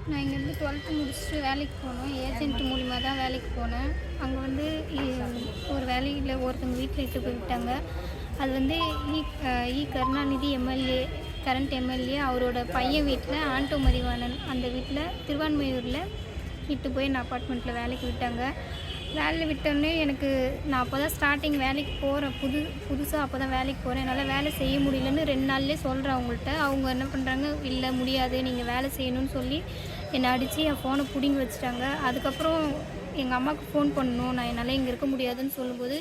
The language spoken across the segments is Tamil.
நான் இங்கேருந்து 12th முடிச்சுட்டு வேலைக்கு போனோம். ஏஜென்ட் மூலிமா தான் வேலைக்கு போனேன். அங்கே வந்து ஒரு வேலையில் ஒருத்தவங்க வீட்டில் இட்டு போய் விட்டாங்க. அது வந்து கருணாநிதி எம்எல்ஏ, கரண்ட் எம்எல்ஏ அவரோட பையன் வீட்டில் ஆண்டோ மதிவாணன் அந்த வீட்டில் திருவான்மையூரில் இட்டு போய் நான் அப்பார்ட்மெண்ட்டில் வேலைக்கு விட்டாங்க. வேலையில் விட்டோன்னே நான் அப்போ தான் ஸ்டார்டிங் வேலைக்கு போகிறேன். புதுசாக அப்போ தான் வேலைக்கு போகிறேன். என்னால் வேலை செய்ய முடியலன்னு 2 நாள்லேயே சொல்கிறேன் அவங்கள்ட்ட. அவங்க என்ன பண்ணுறாங்க, இல்லை முடியாது நீங்கள் வேலை செய்யணும்னு சொல்லி என்னை அடித்து என் ஃபோனை பிடுங்கி வச்சுட்டாங்க. அதுக்கப்புறம் எங்கள் அம்மாவுக்கு ஃபோன் பண்ணணும், நான் என்னால் இங்கே இருக்க முடியாதுன்னு சொல்லும்போது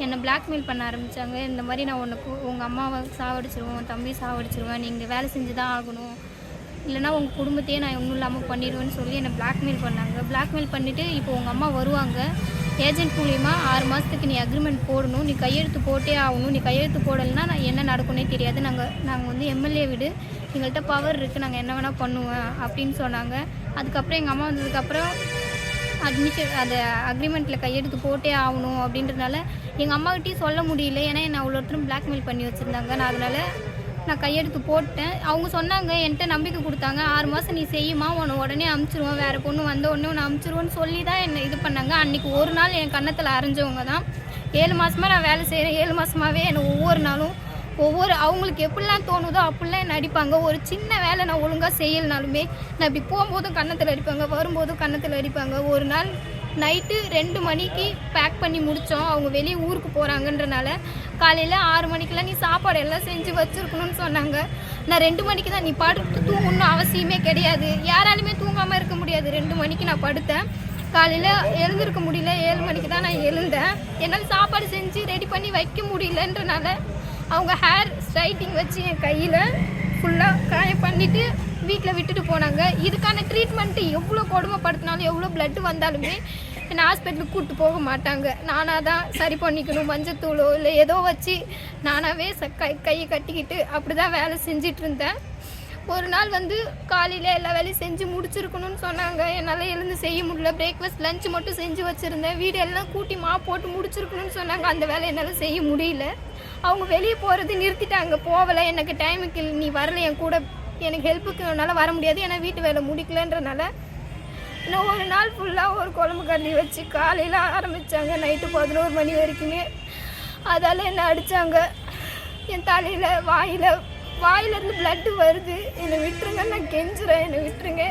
என்னை பிளாக்மெயில் பண்ண ஆரம்பித்தாங்க. இந்த மாதிரி நான் உங்கள் அம்மாவை சாவடிச்சிருவேன், உன் தம்பி சாவடிச்சிருவேன், நீங்கள் வேலை செஞ்சு தான் ஆகணும், இல்லைனா உங்கள் குடும்பத்தையே நான் ஒன்றும் இல்லாமல் பண்ணிடுவேன்னு சொல்லி என்னை பிளாக்மெயில் பண்ணாங்க. பிளாக்மெயில் பண்ணிவிட்டு இப்போ உங்கள் அம்மா வருவாங்க, ஏஜென்ட் மூலிமா 6 மாதத்துக்கு நீ அக்ரிமெண்ட் போடணும், நீ கையெழுத்து போட்டே ஆகணும், நீ கையெழுத்து போடலைன்னா நான் என்ன நடக்கும்னே தெரியாது, நாங்கள் வந்து எம்எல்ஏ வீடு, எங்கள்கிட்ட பவர் இருக்குது, நாங்கள் என்ன வேணால் பண்ணுவேன் அப்படின்னு சொன்னாங்க. அதுக்கப்புறம் எங்கள் அம்மா வந்ததுக்கப்புறம் அந்த அக்ரிமெண்ட்டில் கையெழுத்து போட்டே ஆகணும் அப்படின்றதுனால எங்கள் அம்மாக்கிட்டையும் சொல்ல முடியல. ஏன்னா என்னை அவ்வளோ ஒருத்தரும் பிளாக்மெயில் பண்ணி வச்சுருந்தாங்க. நான் கையெழுத்து போட்டேன். அவங்க சொன்னாங்க, என்கிட்ட நம்பிக்கை கொடுத்தாங்க, 6 மாதம் நீ செய்யுமா, உன்னை உடனே அமுச்சிருவோம், வேறு பொண்ணு வந்த உடனே உன்னை அமுச்சிருவோன்னு சொல்லி தான் என்னை இது பண்ணாங்க. அன்றைக்கி ஒரு நாள் என் கன்னத்தில் அரைஞ்சவங்க தான். 7 மாதமாக நான் வேலை செய்கிறேன். 7 மாதமாகவே என்னை ஒவ்வொரு நாளும் அவங்களுக்கு எப்படிலாம் தோணுதோ அப்படிலாம் என்னை அடிப்பாங்க. ஒரு சின்ன வேலை நான் ஒழுங்காக செய்யலைனாலுமே நான் இப்படி போகும்போதும் கன்னத்தில் அடிப்பாங்க, வரும்போதும் கன்னத்தில் அடிப்பாங்க. ஒரு நாள் நைட்டு 2 மணிக்கு பேக் பண்ணி முடித்தோம். அவங்க வெளியே ஊருக்கு போகிறாங்கன்றனால காலையில் 6 மணிக்கெலாம் நீ சாப்பாடு எல்லாம் செஞ்சு வச்சுருக்கணும்னு சொன்னாங்க. நான் 2 மணிக்கு தான், நீ படுத்து தூங்கணும்னு அவசியமே கிடையாது, யாராலுமே தூங்காமல் இருக்க முடியாது. 2 மணிக்கு நான் படுத்தேன். காலையில் எழுந்திருக்க முடியல, 7 மணிக்கு தான் நான் எழுந்தேன். என்னால் சாப்பாடு செஞ்சு ரெடி பண்ணி வைக்க முடியலன்றனால அவங்க ஹேர் ஸ்ட்ரைட்டிங் வச்சு என் கையில் ஃபுல்லாக காயம் பண்ணிவிட்டு வீட்டில் விட்டுட்டு போனாங்க. இதுக்கான ட்ரீட்மெண்ட்டு எவ்வளோ கொடுமைப்படுத்தினாலும் எவ்வளோ பிளட்டு வந்தாலுமே என்னை ஹாஸ்பிட்டலுக்கு கூப்பிட்டு போக மாட்டாங்க. நானாக தான் சரி பண்ணிக்கணும், மஞ்சத்தூளோ இல்லை ஏதோ வச்சு நானாகவே கையை கட்டிக்கிட்டு அப்படி தான் வேலை செஞ்சிட்டு இருந்தேன். ஒரு நாள் வந்து காலையில் எல்லா வேலையும் செஞ்சு முடிச்சிருக்கணும்னு சொன்னாங்க. என்னால் எழுந்து செய்ய முடியல. பிரேக்ஃபாஸ்ட் லஞ்சு மட்டும் செஞ்சு வச்சுருந்தேன். வீடு எல்லாம் கூட்டி போட்டு முடிச்சிருக்கணும்னு சொன்னாங்க. அந்த வேலை என்னால் செய்ய முடியல. அவங்க வெளியே போகிறது நிறுத்திட்டாங்க, போகலை. எனக்கு டைமுக்கு நீ வரல, என் கூட எனக்கு ஹெல்ப்புக்கு என்னால் வர முடியாது, ஏன்னா வீட்டு வேலை முடிக்கலன்றனால நான் ஒரு நாள் ஃபுல்லாக ஒரு குழம்பு கறி வச்சு காலையில் ஆரம்பித்தாங்க, நைட்டு 11 மணி வரைக்குமே. அதால் என்னை அடித்தாங்க. என் தலையில் வாயிலேருந்து பிளட்டு வருது. என்னை விட்டுருங்க, நான் கெஞ்சுறேன், என்னை விட்டுருங்க,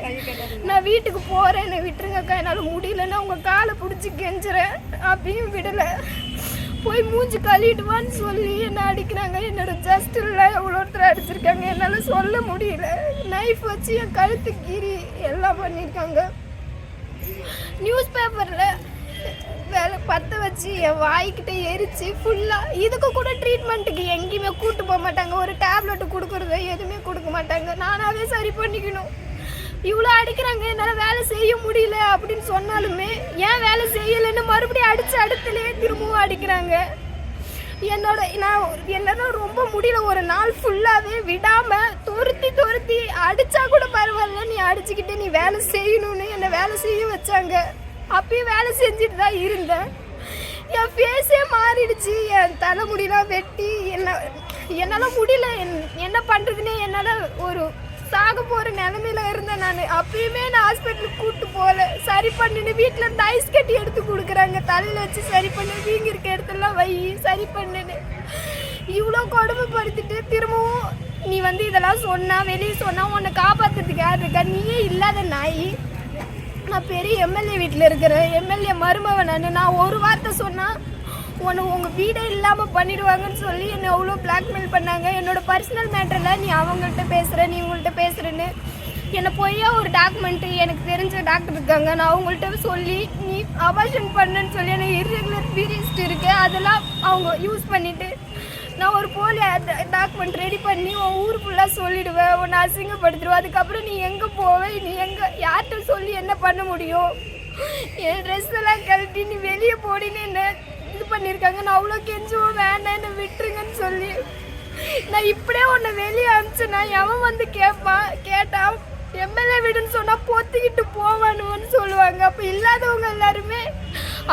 நான் வீட்டுக்கு போகிறேன், என்னை விட்டுருங்கக்கா, என்னால் முடியலன்னா உங்கள் காலை பிடிச்சி கெஞ்சுறேன். அப்படியும் விடலை. போய் மூஞ்சி கழுவிடுவான்னு சொல்லி என்னை அடிக்கிறாங்க. என்னோட ஜஸ்டில் எவ்வளோ ஒருத்தர் அடிச்சிருக்காங்க, என்னால் சொல்ல முடியல. நைஃப் வச்சு என் கழுத்து கீறி எல்லாம் பண்ணியிருக்காங்க. நியூஸ் பேப்பரில் வேலை பற்ற வச்சு என் வாய்க்கிட்ட எரிச்சு ஃபுல்லாக. இதுக்கு கூட ட்ரீட்மெண்ட்டுக்கு எங்கேயுமே கூப்பிட்டு போக மாட்டாங்க. ஒரு டேப்லெட்டு கொடுக்குறதோ எதுவுமே கொடுக்க மாட்டாங்க. நானாகவே சரி பண்ணிக்கணும். இவ்வளோ அடிக்கிறாங்க, என்னால் வேலை செய்ய முடியல அப்படின்னு சொன்னாலுமே ஏன் வேலை செய்யலைன்னு மறுபடியும் அடித்து அடுத்துலேயே திரும்பவும் அடிக்கிறாங்க. என்னால் ரொம்ப முடியல. ஒரு நாள் ஃபுல்லாகவே விடாமல் துரத்தி அடித்தா கூட பரவாயில்ல, நீ அடிச்சுக்கிட்டே நீ வேலை செய்யணும்னு என்னை வேலை செய்ய வச்சாங்க. அப்பயும் வேலை செஞ்சுட்டு தான் இருந்தேன். என் ஃபேஸே மாறிடுச்சு. என் தலைமுடியெலாம் வெட்டி என்னால் முடியல. என்ன பண்ணுறதுன்னே என்னால் ஒரு சாக போகிற நிலமையில இருந்தேன் நான். அப்பயுமே நான் ஹாஸ்பிட்டலுக்கு கூப்பிட்டு போகல. சரி பண்ணுன்னு வீட்டில் இருந்து ஐஸ் கட்டி எடுத்து கொடுக்குறாங்க, தலையில் வச்சு சரி பண்ணு, வீங்கி இருக்க இடத்துலலாம் வை, சரி பண்ணுன்னு இவ்வளோ கொடுமைப்படுத்திட்டு திரும்பவும் நீ வந்து இதெல்லாம் சொன்னால் வெளியே சொன்னால் உன்னை காப்பாற்றுறதுக்கு யார் இருக்கா, நீயே இல்லாத நாய். நான் பெரிய எம்எல்ஏ வீட்டில் இருக்கிறேன், எம்எல்ஏ மருமவன் நான் ஒரு வார்த்தை சொன்னால் உங்கள் வீடே இல்லாமல் பண்ணிடுவாங்கன்னு சொல்லி என்னை அவ்வளோ பிளாக்மெயில் பண்ணாங்க. என்னோடய பர்சனல் மேட்டரில் நீ அவங்கள்ட்ட பேசுகிற, நீ உங்கள்கிட்ட பேசுகிறேன்னு என்னை பொய்யா ஒரு டாக்குமெண்ட்டு எனக்கு தெரிஞ்ச டாக்டர் இருக்காங்க, நான் அவங்கள்ட்ட சொல்லி நீ அபார்ஷன் பண்ணுன்னு சொல்லி எனக்கு இர்ரெகுலர் பீரியட்ஸ் இருக்குது, அதெல்லாம் அவங்க யூஸ் பண்ணிவிட்டு நான் ஒரு போலி டாக்குமெண்ட் ரெடி பண்ணி உன் ஊர் ஃபுல்லாக சொல்லிவிடுவேன், உன்னை அசிங்கப்படுத்திடுவேன். அதுக்கப்புறம் நீ எங்கே போவே, நீ யார்கிட்ட சொல்லி என்ன பண்ண முடியும், என் ட்ரெஸ் எல்லாம் கழட்டி நீ வெளியே போடின்னு என்ன இது பண்ணியிருக்காங்க. நான் அவ்வளோ கெஞ்சுவோம், வேண்டாம் என்னை விட்டுருங்கன்னு சொல்லி. நான் இப்படியே உன்னை வெளியே அனுப்பிச்சேன்னா எவன் வந்து கேட்டான் எம்எல்ஏ வீடுன்னு சொன்னால் பொத்துக்கிட்டு போவானுன்னு சொல்லுவாங்க. அப்போ இல்லாதவங்க எல்லாருமே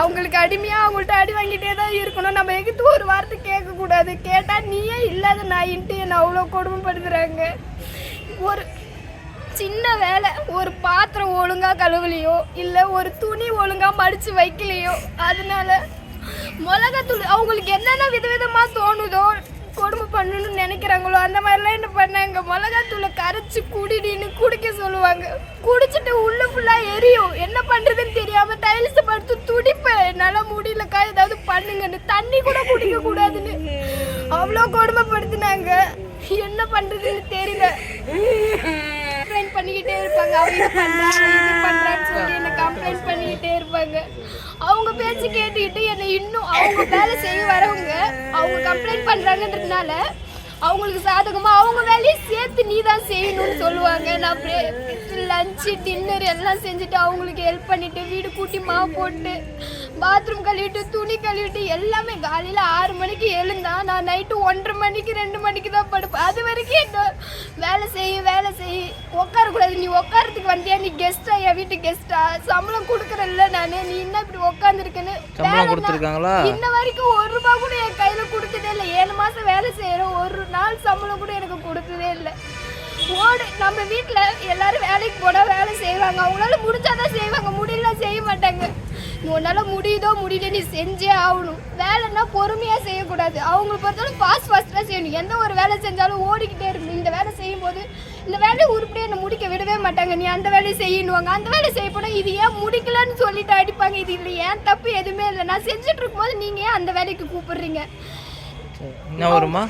அவங்களுக்கு அடிமையாக அவங்கள்ட்ட அடி வாங்கிட்டே தான் இருக்கணும். நம்ம எங்கிட்ட ஒரு வார்த்தை கேட்கக்கூடாது. கேட்டால் நீயே இல்லாத நாயின்ட்டு என்னை அவ்வளோ கொடுமைப்படுத்துகிறாங்க. ஒரு சின்ன வேலை, ஒரு பாத்திரம் ஒழுங்காக கழுவலையோ இல்லை ஒரு துணி ஒழுங்காக மடித்து வைக்கலையோ, அதனால மிளகாத்தூள் அவங்களுக்கு என்னென்ன விதவிதமாக தோணுதோ கொடுமை பண்ணணும்னு நினைக்கிறாங்களோ அந்த மாதிரிலாம் என்ன பண்ணாங்க, மிளகாத்தூளை கரைச்சி குடிடின்னு குடிக்க சொல்லுவாங்க. குடிச்சிட்டு உள்ள ஃபுல்லாக எரியும். என்ன பண்ணுறதுன்னு தெரியாமல் டைல்ஸை படுத்து துடிப்பேன், என்னால் முடியலக்கா ஏதாவது பண்ணுங்கன்னு. தண்ணி கூட குடிக்க கூடாதுன்னு அவ்வளோ கொடுமைப்படுத்தினாங்க. என்ன பண்ணுறதுன்னு தெரியல. கம்ப்ளைண்ட் பண்ணிக்கிட்டே இருப்பாங்க, அவங்க பண்ணுறாங்க இது பண்ணுறான்னு சொல்லி என்னை கம்ப்ளைண்ட் பண்ணிக்கிட்டே இருப்பாங்க. அவங்க பேச்சு கேட்டுக்கிட்டு என்னை இன்னும் அவங்க வேலை செய்ய வரவங்க அவங்க கம்ப்ளைண்ட் பண்ணுறாங்கன்றதுனால அவங்களுக்கு சாதகமாக அவங்க வேலையை சேர்த்து நீ தான் செய்யணும்னு சொல்லுவாங்க. நான் லஞ்சு டின்னர் எல்லாம் செஞ்சுட்டு அவங்களுக்கு ஹெல்ப் பண்ணிவிட்டு வீடு கூட்டி மாவு போட்டு பாத்ரூம் கழுவிட்டு துணி கழுவிட்டு எல்லாமே காலையில் 6 மணிக்கு எழுந்தா நான் நைட்டு 1:30 மணிக்கு 2 மணிக்கு தான் படுப்பேன். அது வரைக்கும் என்ன வேலை செய்ய உட்காரக்கூடாது. நீ உட்காரத்துக்கு வந்தியா, நீ கெஸ்ட்டா, என் வீட்டு கெஸ்ட்டா, சம்பளம் கொடுக்குறல்ல நான், நீ என்ன இப்படி உட்காந்துருக்குன்னு. இன்ன வரைக்கும் 1 ரூபா கூட என் கையில் கொடுத்ததே இல்லை. 7 மாதம் வேலை செய்கிறோம், 1 நாள் சம்பளம் கூட எனக்கு கொடுத்ததே இல்லை. நம்ம வீட்டில் எல்லாரும் வேலைக்கு போனால் வேலை செய்வாங்க, அவங்களால முடிஞ்சாதான் செய்வாங்க, முடியல செய்ய மாட்டாங்க. உன்னால் முடியுதோ முடியல நீ செஞ்சே ஆகணும். வேலைன்னா பொறுமையாக செய்யக்கூடாது. அவங்களை பொறுத்தவரை ஃபாஸ்ட்டாக செய்யணும். எந்த ஒரு வேலை செஞ்சாலும் ஓடிக்கிட்டே இருக்கணும். இந்த வேலை செய்யும் போது இந்த வேலையை உருப்படியாக என்னை முடிக்க விடவே மாட்டாங்க. நீ அந்த வேலையை செய்யணுவாங்க, அந்த வேலை செய்ய போனால் இது ஏன் முடிக்கலன்னு சொல்லிட்டு அடிப்பாங்க. இது இல்லை, ஏன் தப்பு எதுவுமே இல்லை. நான் செஞ்சுட்டு இருக்கும்போது நீங்கள் ஏன் அந்த வேலைக்கு கூப்பிடுறீங்க? என்ன வருமா?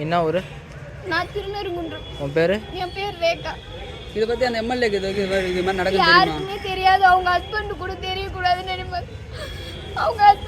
என்ன ஒரு நான் திருநெருங்குன்றம். உன் பேர்? என் பேர் ரேகா. இதை பற்றி அந்த எம்எல்ஏக்கு இது மாதிரி நடக்குது யாருக்குமே தெரியாது. அவங்க ஹஸ்பண்ட் கூட தெரியக்கூடாதுன்னு நினைப்பாங்க. அவங்க ஹஸ்பண்ட்